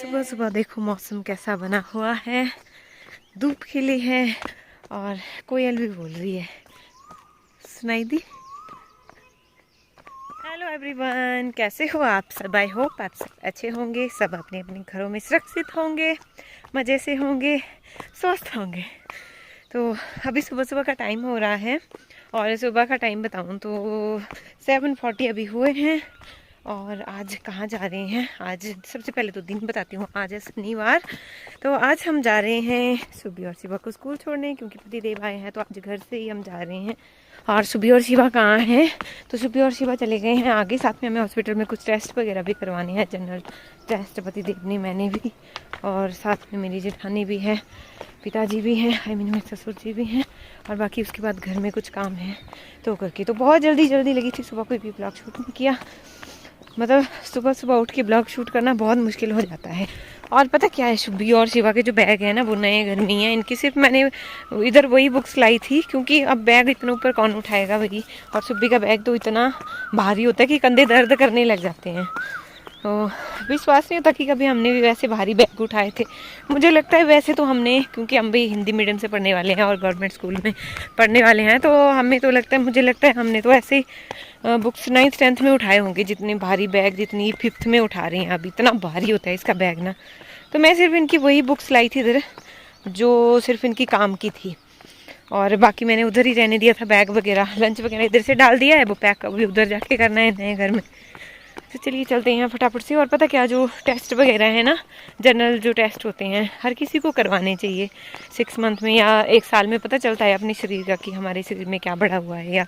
सुबह सुबह देखो मौसम कैसा बना हुआ है, धूप खिली है और कोयल भी बोल रही है, सुनाई दी। हेलो एवरीवन, कैसे हो आप सब? आई होप आप सब अच्छे होंगे, सब अपने अपने घरों में सुरक्षित होंगे, मज़े से होंगे, स्वस्थ होंगे। तो अभी सुबह सुबह का टाइम हो रहा है और सुबह का टाइम बताऊं तो 7:40 अभी हुए हैं। और आज कहाँ जा रहे हैं? आज सबसे पहले तो दिन बताती हूँ। आज है शनिवार, तो आज हम जा रहे हैं सुबह और शिवा को स्कूल छोड़ने, क्योंकि पति देव आए हैं तो आज घर से ही हम जा रहे हैं। और सुबह और शिवा कहाँ हैं? तो सुबह और शिवा चले गए हैं आगे, साथ में हमें हॉस्पिटल में कुछ टेस्ट वगैरह भी करवाने हैं, जनरल टेस्ट। पति देव ने, मैंने भी, और साथ में मेरी जेठानी भी है, पिताजी भी हैं, आई मीन मेरे ससुर जी भी हैं, और बाकी उसके बाद घर में कुछ काम है तो करके। तो बहुत जल्दी लगी थी, सुबह कोई भी ब्लॉग शूट नहीं किया। मतलब सुबह सुबह उठ के ब्लॉग शूट करना बहुत मुश्किल हो जाता है। और पता क्या है, शुभी और शिवा के जो बैग है ना, वो नए घर में ही है। इनकी सिर्फ मैंने इधर वही बुक्स लाई थी, क्योंकि अब बैग इतना ऊपर कौन उठाएगा भाई। और शुभी का बैग तो इतना भारी होता है कि कंधे दर्द करने लग जाते हैं। तो विश्वास नहीं होता कि कभी हमने भी वैसे भारी बैग उठाए थे। मुझे लगता है वैसे तो हमने, क्योंकि हम भी हिंदी मीडियम से पढ़ने वाले हैं और गवर्नमेंट स्कूल में पढ़ने वाले हैं, तो हमें तो लगता है, मुझे लगता है हमने तो ऐसे ही बुक्स 9th 10th में उठाए होंगे, जितने भारी बैग जितनी 5th में उठा रहे हैं। अब इतना भारी होता है इसका बैग ना। तो मैं सिर्फ इनकी वही बुक्स लाई थी इधर, जो सिर्फ इनकी काम की थी, और बाकी मैंने उधर ही रहने दिया था। बैग वगैरह, लंच वगैरह इधर से डाल दिया है, वो पैक अभी उधर जाके करना है नए घर में। तो चलिए चलते हैं फटाफट से। और पता क्या, जो टेस्ट वगैरह है ना, जनरल जो टेस्ट होते हैं, हर किसी को करवाने चाहिए 6 मंथ में या 1 साल में। पता चलता है अपने शरीर का कि हमारे शरीर में क्या बढ़ा हुआ है, या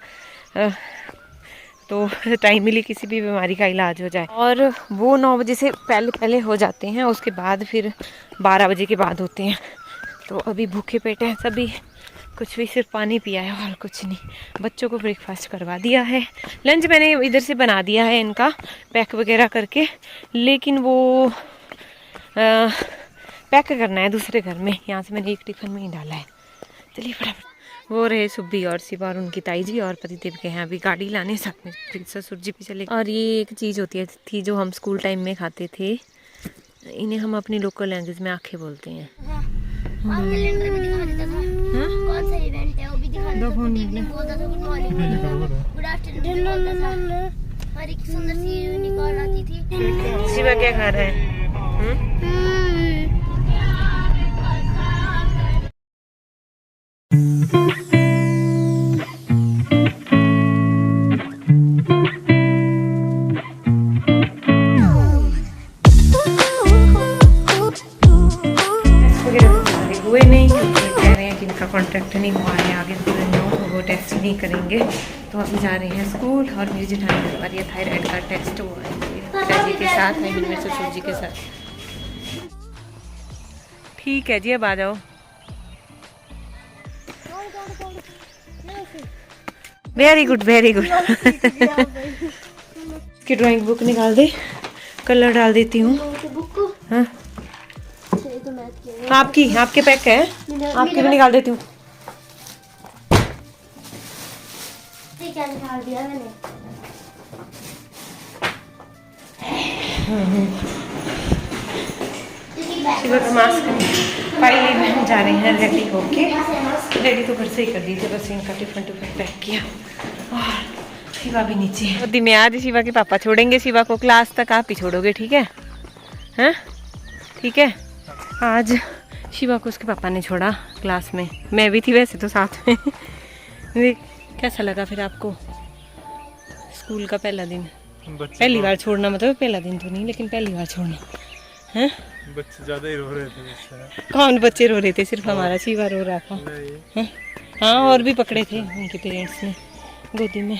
तो टाइमली किसी भी बीमारी का इलाज हो जाए। और वो 9 बजे से पहले हो जाते हैं, उसके बाद फिर 12 बजे के बाद होते हैं। तो अभी भूखे पेट हैं सभी, कुछ भी, सिर्फ पानी पिया है और कुछ नहीं। बच्चों को ब्रेकफास्ट करवा दिया है, लंच मैंने इधर से बना दिया है इनका पैक वगैरह करके, लेकिन वो पैक करना है दूसरे घर में। यहाँ से मैंने एक टिफिन में ही डाला है। चलिए फटाफट। वो रहे सुब्बी और शिवा और उनकी ताई जी, और पतिदेव के हैं अभी गाड़ी लाने, साथ में ससुर जी भी चले। और ये एक चीज़ होती थी जो हम स्कूल टाइम में खाते थे, इन्हें हम अपनी लोकल लैंग्वेज में आँखें बोलते हैं। कौन सा इवेंट है वो भी दिखा रहा था। बोलता था गुड मॉर्निंग, गुड आफ्टरनून बोलता था, और एक सुंदर सी यूनिकॉर्न आती थी। शिवा क्या खा रहा है? हुए नहीं, क्योंकि कह रहे हैं कि इनका कॉन्ट्रैक्ट नहीं हुआ है आगे, तो वो टेस्ट नहीं करेंगे। तो अभी जा रहे हैं स्कूल। और मेरी जेठानी करवा रही है थायराइड का टेस्ट, वो पिताजी के साथ है, मेरे ससुर जी के साथ। ठीक है जी, अब आ जाओ। Very good very good. की ड्राइंग बुक निकाल दे, कलर डाल देती हूँ। हाँ आपके पैक है, आपके भी निकाल देती हूँ। क्या निकाल दिया मैंने? सुबह का मास्क फाइनली हम जा रहे हैं रेडी होके। रेडी तो घर से ही कर दी थी, बस इनका टिफिन पैक किया। और शिवा भी नीचे गोदी में। आज शिवा के पापा छोड़ेंगे शिवा को क्लास तक, आप ही छोड़ोगे, ठीक है? हैं, ठीक है। आज शिवा को उसके पापा ने छोड़ा क्लास में, मैं भी थी वैसे तो साथ में। कैसा लगा फिर आपको स्कूल का पहला दिन? पहली बार छोड़ना, मतलब पहला दिन तो नहीं, लेकिन पहली बार छोड़ना है। बच्चे ज्यादा ही रो रहे थे। कौन बच्चे रो रहे थे? सिर्फ हमारा शिवा रो रहा था। हाँ, और भी पकड़े थे उनके पेरेंट्स ने गोदी में।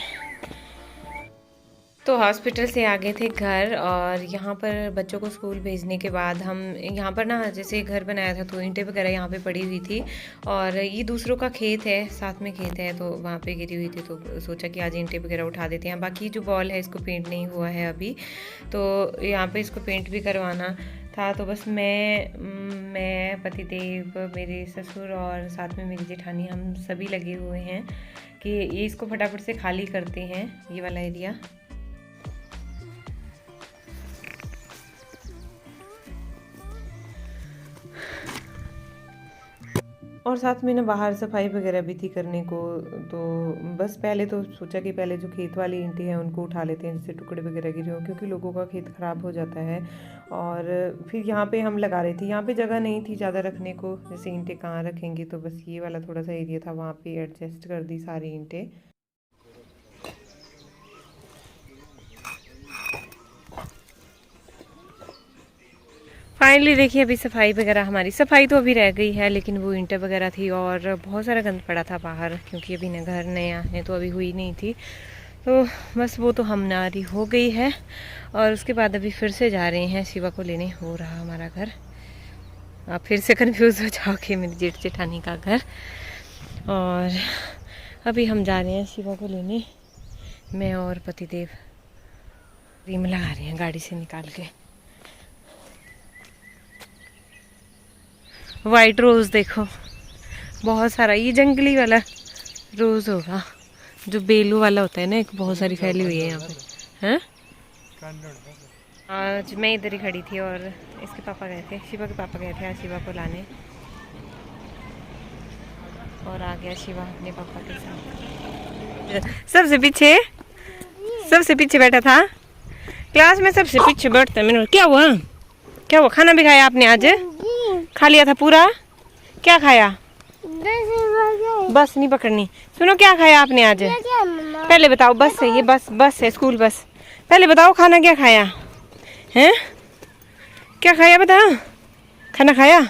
तो हॉस्पिटल से आ गए थे घर, और यहाँ पर बच्चों को स्कूल भेजने के बाद हम यहाँ पर ना, जैसे घर बनाया था तो ईंटें वगैरह यहाँ पे पड़ी हुई थी, और ये दूसरों का खेत है, साथ में खेत है, तो वहाँ पे गिरी हुई थी, तो सोचा कि आज ईंटें वगैरह उठा देते हैं। बाकी जो वॉल है इसको पेंट नहीं हुआ है अभी, तो यहाँ पे इसको पेंट भी करवाना था। तो बस मैं पतिदेव, मेरे ससुर और साथ में मेरी जेठानी, हम सभी लगे हुए हैं कि ये इसको फटाफट से खाली करते हैं, ये वाला एरिया। और साथ में ना बाहर सफाई वगैरह भी थी करने को। तो बस पहले तो सोचा कि पहले जो खेत वाली ईंटें हैं उनको उठा लेते हैं, जिससे टुकड़े वगैरह गिरे हों, क्योंकि लोगों का खेत ख़राब हो जाता है। और फिर यहाँ पे हम लगा रहे थे, यहाँ पे जगह नहीं थी ज़्यादा रखने को, जैसे ईंटें कहाँ रखेंगे, तो बस ये वाला थोड़ा सा एरिया था, वहाँ पे एडजस्ट कर दी सारी ईंटें। फाइनली देखिए अभी सफाई वगैरह, हमारी सफाई तो अभी रह गई है, लेकिन वो ईंटें वगैरह थी और बहुत सारा गंद पड़ा था बाहर, क्योंकि अभी ना घर नया है तो अभी हुई नहीं थी। तो बस वो तो हमनारी हो गई है। और उसके बाद अभी फिर से जा रहे हैं शिवा को लेने, हो रहा हमारा घर। आप फिर से कंफ्यूज हो जाओगे, मेरी जेठ जेठानी का घर। और अभी हम जा रहे हैं शिवा को लेने, मैं और पतिदेव क्रीम लगा रहे हैं गाड़ी से निकाल के। वाइट रोज़ देखो, बहुत सारा, ये जंगली वाला रोज़ होगा, जो बेलू वाला होता है ना, एक बहुत सारी फैली हुई है यहाँ पे। हैं? आज मैं इधर ही खड़ी थी और इसके पापा गए थे, शिवा के पापा गए थे आज शिवा को लाने, और आ गया शिवा अपने पापा के साथ। सबसे पीछे बैठा था क्लास में, सबसे पीछे बैठता। मैंने क्या हुआ, क्या हुआ? खाना भी खाया आपने आज? खा लिया था पूरा? क्या खाया? बस नहीं पकड़नी। सुनो, क्या खाया आपने आज? पहले बताओ। बस है ये, बस है, स्कूल बस। पहले बताओ खाना क्या खाया हैं? क्या खाया बता? खाना खाया?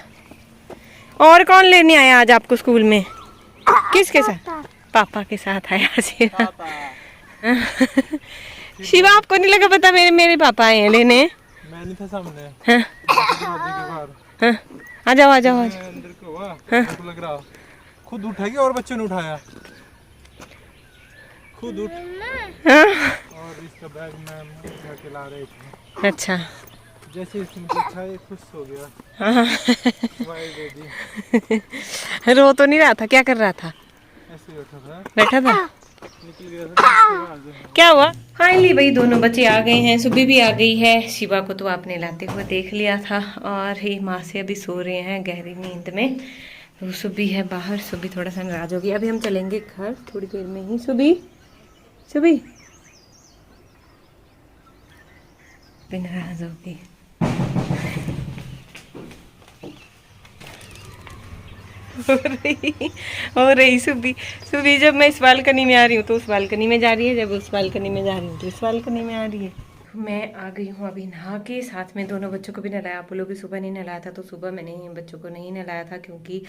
और कौन लेने आया आज आपको स्कूल में? किसके साथ? पापा के साथ आया शिवा। शिवा आपको नहीं लगा पता मेरे पापा आए हैं लेने? मैं नहीं था सामने। हाँ? हाँ? आ जाओ अंदर को हुआ, तो लग रहा खुद उठाएगी और बच्चों ने उठाया, खुद उठ। हाँ? और इसका बैग मैं उठा के ला रही थी। अच्छा, जैसे इसने देखा ये खुश हो गया। हाँ। स्माइल दे दी। रो तो नहीं रहा था? क्या कर रहा था? ऐसे बैठा था। निकल गया था। क्या हुआ? फाइनली भाई दोनों बच्चे आ गए हैं, सुबह भी आ गई है। शिवा को तो आपने लाते हुए देख लिया था, और ये माँ से अभी सो रहे हैं गहरी नींद में। तो सुबह है बाहर, सुबह थोड़ा सा नाराज होगी। अभी हम चलेंगे घर थोड़ी देर में ही। सुबह नाराज होगी। हो रही सुबह जब मैं इस बालकनी में आ रही हूँ तो उस बालकनी में जा रही है, जब उस बालकनी में जा रही हूँ तो इस बालकनी में आ रही है। मैं आ गई हूँ अभी नहा के, साथ में दोनों बच्चों को भी नहलाया। आप लोग भी सुबह नहीं नहलाया था, तो सुबह मैंने बच्चों को नहीं नहलाया था, क्योंकि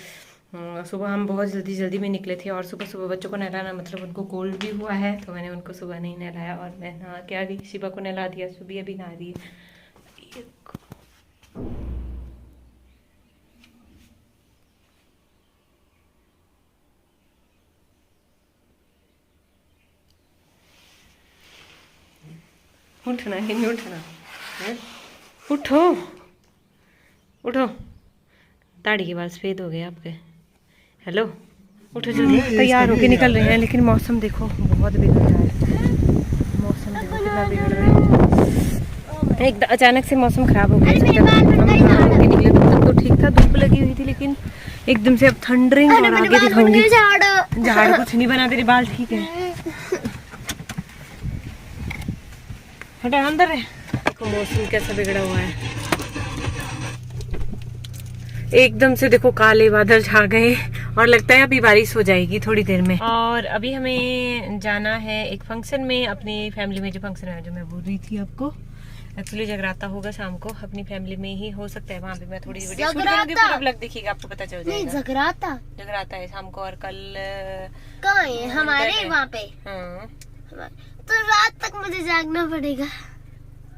सुबह हम बहुत जल्दी में निकले थे, और सुबह बच्चों को नहलाना मतलब उनको कोल्ड भी हुआ है, तो मैंने उनको सुबह नहीं नहलाया और मैं नहा के आ गई। शिवा को नहला दिया, सुबह अभी नहा रही है। उठना है, नहीं उठना है? उठो। दाढ़ी के बाल सफेद हो गए आपके। हेलो, उठो जल्दी, तैयार होके निकल रहे हैं। लेकिन मौसम देखो बहुत बिगड़ रहा है, मौसम देखो कितना बिगड़ रहा है। एक अचानक से मौसम खराब हो गया। जब हम नहा के निकले तब तो ठीक था, धूप लगी हुई थी, लेकिन एकदम से अब थंडरिंग। और आगे दिखाऊंगी। झाड़ कुछ नहीं बना, तेरे बाल ठीक है। हटा अंदर है। देखो मौसम कैसा बिगड़ा हुआ है, एकदम से देखो काले बादल छा गए, और लगता है अभी बारिश हो जाएगी थोड़ी देर में। और अभी हमें जाना है एक फंक्शन में, अपनी फैमिली में जो फंक्शन है, जो मैं बोल रही थी आपको। एक्चुअली जगराता होगा शाम को, अपनी फैमिली में ही हो सकता है। वहाँ पे मैं थोड़ी वीडियो शूट करूंगी, पूरा ब्लॉग देखिएगा, आपको पता चल जाएगा। जगराता है शाम को, और कल कहाँ है? हमारे वहाँ पे। हाँ, तो रात तक मुझे जागना पड़ेगा।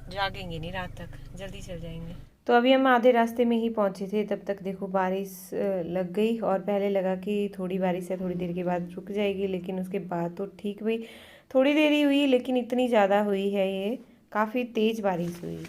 जागेंगे नहीं रात तक, जल्दी चल जाएंगे। तो अभी हम आधे रास्ते में ही पहुंचे थे, तब तक देखो बारिश लग गई। और पहले लगा कि थोड़ी बारिश है, थोड़ी देर के बाद रुक जाएगी, लेकिन उसके बाद तो ठीक हुई। थोड़ी देर ही हुई, लेकिन इतनी ज़्यादा हुई है, ये काफ़ी तेज़ बारिश हुई।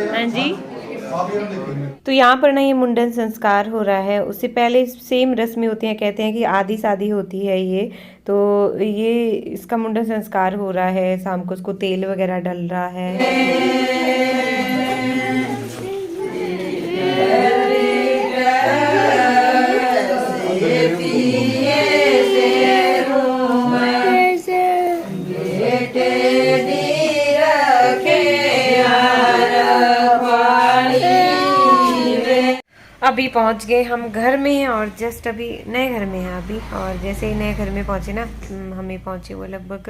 हाँ जी, तो यहाँ पर ना ये मुंडन संस्कार हो रहा है। उससे पहले सेम रस्में होती हैं, कहते हैं कि आधी शादी होती है ये। तो ये इसका मुंडन संस्कार हो रहा है, शाम को उसको तेल वगैरह डल रहा है। अभी पहुंच गए हम घर में हैं और जस्ट अभी नए घर में हैं अभी। और जैसे ही नए घर में पहुंचे ना, हमें पहुंचे वो लगभग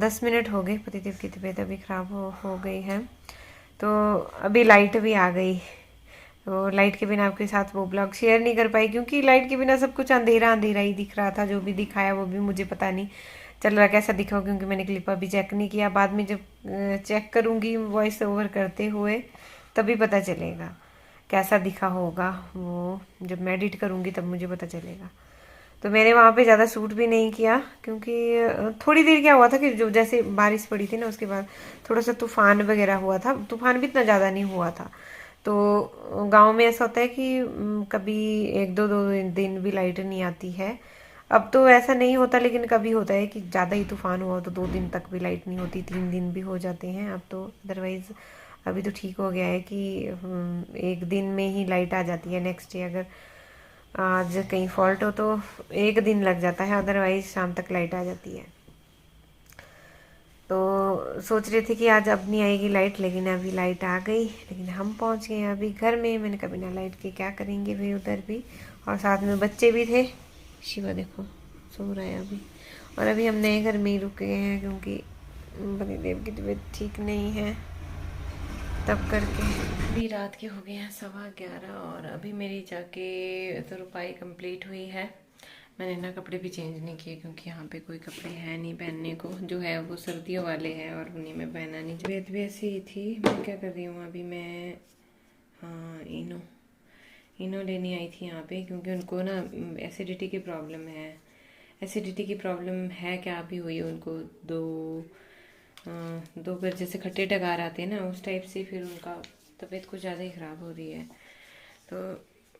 10 मिनट हो गए। पतिदेव की तबीयत अभी ख़राब हो गई है, तो अभी लाइट भी आ गई। तो लाइट के बिना आपके साथ वो ब्लॉग शेयर नहीं कर पाई, क्योंकि लाइट के बिना सब कुछ अंधेरा अंधेरा ही दिख रहा था। जो भी दिखाया वो भी मुझे पता नहीं चल रहा कैसा दिखा, क्योंकि मैंने क्लिप अभी चेक नहीं किया। बाद में जब चेक करूँगी वॉइस ओवर करते हुए तभी पता चलेगा कैसा दिखा होगा। वो जब मैं एडिट करूँगी तब मुझे पता चलेगा। तो मैंने वहाँ पे ज़्यादा शूट भी नहीं किया, क्योंकि थोड़ी देर क्या हुआ था कि जो जैसे बारिश पड़ी थी ना, उसके बाद थोड़ा सा तूफान वगैरह हुआ था। तूफान भी इतना ज़्यादा नहीं हुआ था। तो गांव में ऐसा होता है कि कभी 1-2 दिन भी लाइट नहीं आती है। अब तो ऐसा नहीं होता, लेकिन कभी होता है कि ज़्यादा ही तूफान हुआ तो 2 दिन तक भी लाइट नहीं होती, 3 दिन भी हो जाते हैं। अब तो अदरवाइज़ अभी तो ठीक हो गया है कि 1 दिन में ही लाइट आ जाती है। नेक्स्ट डे अगर आज कहीं फॉल्ट हो तो 1 दिन लग जाता है, अदरवाइज शाम तक लाइट आ जाती है। तो सोच रहे थे कि आज अब नहीं आएगी लाइट, लेकिन अभी लाइट आ गई। लेकिन हम पहुंच गए अभी घर में। मैंने कहा बिना लाइट के क्या करेंगे भाई उधर भी, और साथ में बच्चे भी थे। शिवा देखो सो रहा है अभी। और अभी हम नए घर में ही रुक गए हैं, क्योंकि पतिदेव की तबीयत ठीक नहीं है तब करके। अभी रात के हो गए हैं 11:15 और अभी मेरी जाके तो रुपाई कंप्लीट हुई है। मैंने ना कपड़े भी चेंज नहीं किए, क्योंकि यहाँ पे कोई कपड़े हैं नहीं पहनने को। जो है वो सर्दियों वाले हैं और उन्हीं में पहना नहीं। तबीयत भी ऐसी ही थी। मैं क्या कर रही हूँ अभी, मैं हाँ इनो लेने आई थी यहाँ पे, क्योंकि उनको ना एसिडिटी की प्रॉब्लम है। एसिडिटी की प्रॉब्लम है क्या अभी हुई है उनको, दो बार जैसे खट्टे डकार आते हैं ना, उस टाइप से फिर उनका तबीयत कुछ ज़्यादा ही ख़राब हो रही है। तो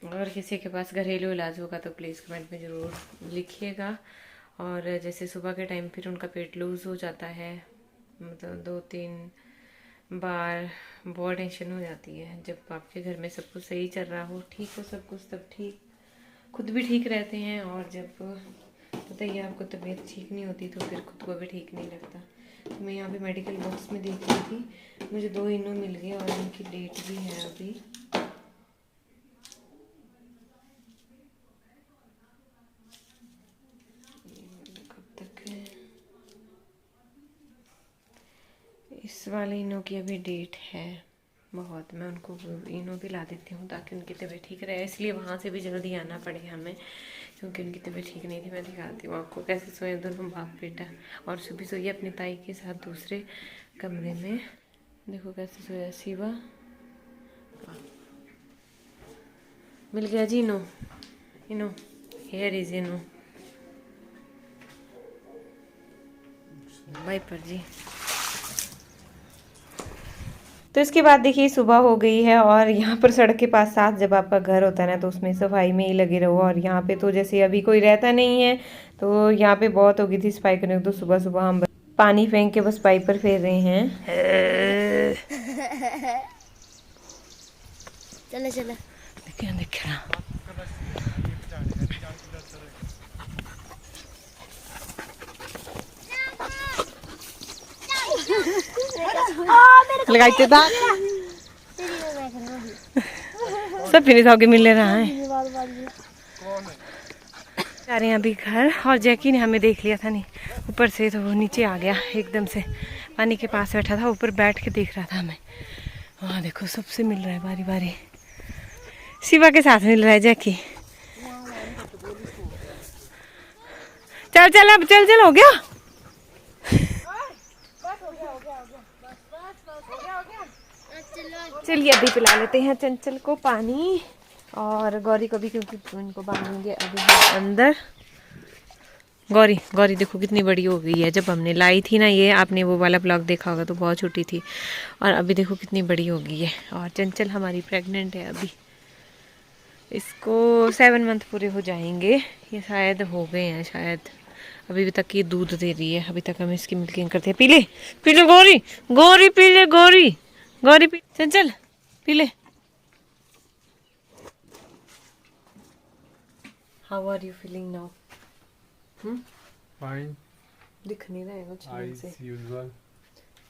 अगर किसी के पास घरेलू इलाज होगा तो प्लीज़ कमेंट में ज़रूर लिखिएगा। और जैसे सुबह के टाइम फिर उनका पेट लूज़ हो जाता है, मतलब 2-3 बार बहुत टेंशन हो जाती है। जब आपके घर में सब कुछ सही चल रहा हो, ठीक हो सब कुछ, तब ठीक खुद भी ठीक रहते हैं। और जब पता ही आपको तबीयत ठीक नहीं होती तो फिर खुद को भी ठीक नहीं लगता। तो मैं यहाँ पे मेडिकल बॉक्स में देख रही थी, मुझे 2 इनो मिल गए और इनकी डेट भी है अभी। कब तक है इस वाले इनो की अभी डेट है बहुत। मैं उनको इनो भी ला देती हूँ ताकि उनकी तबीयत ठीक रहे। इसलिए वहाँ से भी जल्दी आना पड़े हमें, क्योंकि उनकी तबीयत ठीक नहीं थी। मैं दिखाती हूँ आपको कैसे सोए दोनों बाप बेटा। और सुबह सोइए अपनी ताई के साथ दूसरे कमरे में। देखो कैसे सोया शिवा। मिल गया जी इनो हेयर इज इनो वाइपर जी। तो इसके बाद देखिए सुबह हो गई है और यहाँ पर सड़क के पास साथ जब आपका घर होता है ना, तो उसमें सफाई में ही लगे रहो। और यहाँ पे तो जैसे अभी कोई रहता नहीं है, तो यहाँ पे बहुत हो गई थी सफाई करने को। तो सुबह सुबह हम पानी फेंक के बस पाइप पर फेर रहे हैं। चलो चलो देखिए लगाते था सब फिनिश होके मिल रहा है। जा रहे हैं अभी घर। और जैकी ने हमें देख लिया था नहीं ऊपर से, तो वो नीचे आ गया एकदम से। पानी के पास बैठा था, ऊपर बैठ के देख रहा था हमें। वहाँ देखो सबसे मिल रहा है बारी बारी। शिवा के साथ मिल रहा है जैकी। चल चल अब चल हो गया। चलिए अभी पिला लेते हैं चंचल को पानी और गौरी को भी, क्योंकि इनको बांधेंगे अभी अंदर। गौरी गौरी देखो कितनी बड़ी हो गई है। जब हमने लाई थी ना ये, आपने वो वाला ब्लॉग देखा होगा तो बहुत छोटी थी, और अभी देखो कितनी बड़ी हो गई है। और चंचल हमारी प्रेग्नेंट है अभी, इसको 7 मंथ पूरे हो जाएंगे, ये शायद हो गए हैं शायद। अभी तक ये दूध दे रही है, अभी तक हम इसकी मिल्किंग करते हैं। पीले पीले गौरी, गौरी पीले, गौरी गौरी पी, चंचल पीले। How are you feeling now? Fine, दिख नहीं रहा है कुछ ढंग से। यूजुअल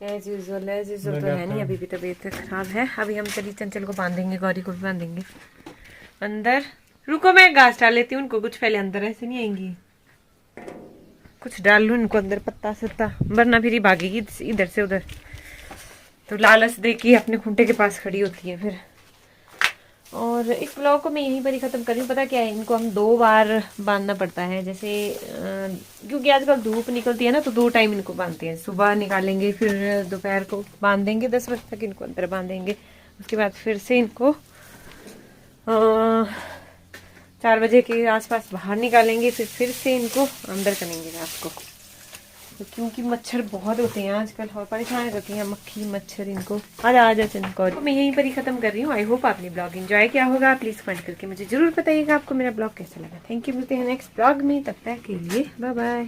एज यूजुअल तो है नहीं, अभी भी तबीयत खराब है। अभी हम चलिए चंचल को बांधेंगे, गौरी को भी बांधेंगे अंदर। रुको मैं घास डाल लेती हूँ उनको, कुछ पहले अंदर, ऐसे नहीं आएंगी। कुछ डाल लूँ इनको अंदर, पत्ता सत्ता, वरना फिर ही भागेगी इधर से उधर। तो लालच देखी अपने खूंटे के पास खड़ी होती है फिर। और इस ब्लॉग को मैं यहीं पर ही ख़त्म कर रही हूँ। पता क्या है, इनको हम 2 बार बांधना पड़ता है, जैसे क्योंकि आजकल धूप निकलती है ना, तो 2 टाइम इनको बांधते हैं। सुबह निकालेंगे, फिर दोपहर को बांध देंगे, 10 बजे तक इनको अंदर बांधेंगे। उसके बाद फिर से इनको 4 बजे के आसपास बाहर निकालेंगे, फिर से इनको अंदर करेंगे रात को। तो क्योंकि मच्छर बहुत होते हैं आजकल और परेशान करती हैं मक्खी मच्छर इनको। आ जा इनको। तो मैं यहीं पर ही खत्म कर रही हूँ। आई होप आपने ब्लॉग एंजॉय किया होगा। प्लीज कमेंट करके मुझे जरूर बताइएगा आपको मेरा ब्लॉग कैसा लगा। थैंक यू, मिलते हैं नेक्स्ट ब्लॉग में, तब तक के लिए बाय बाय।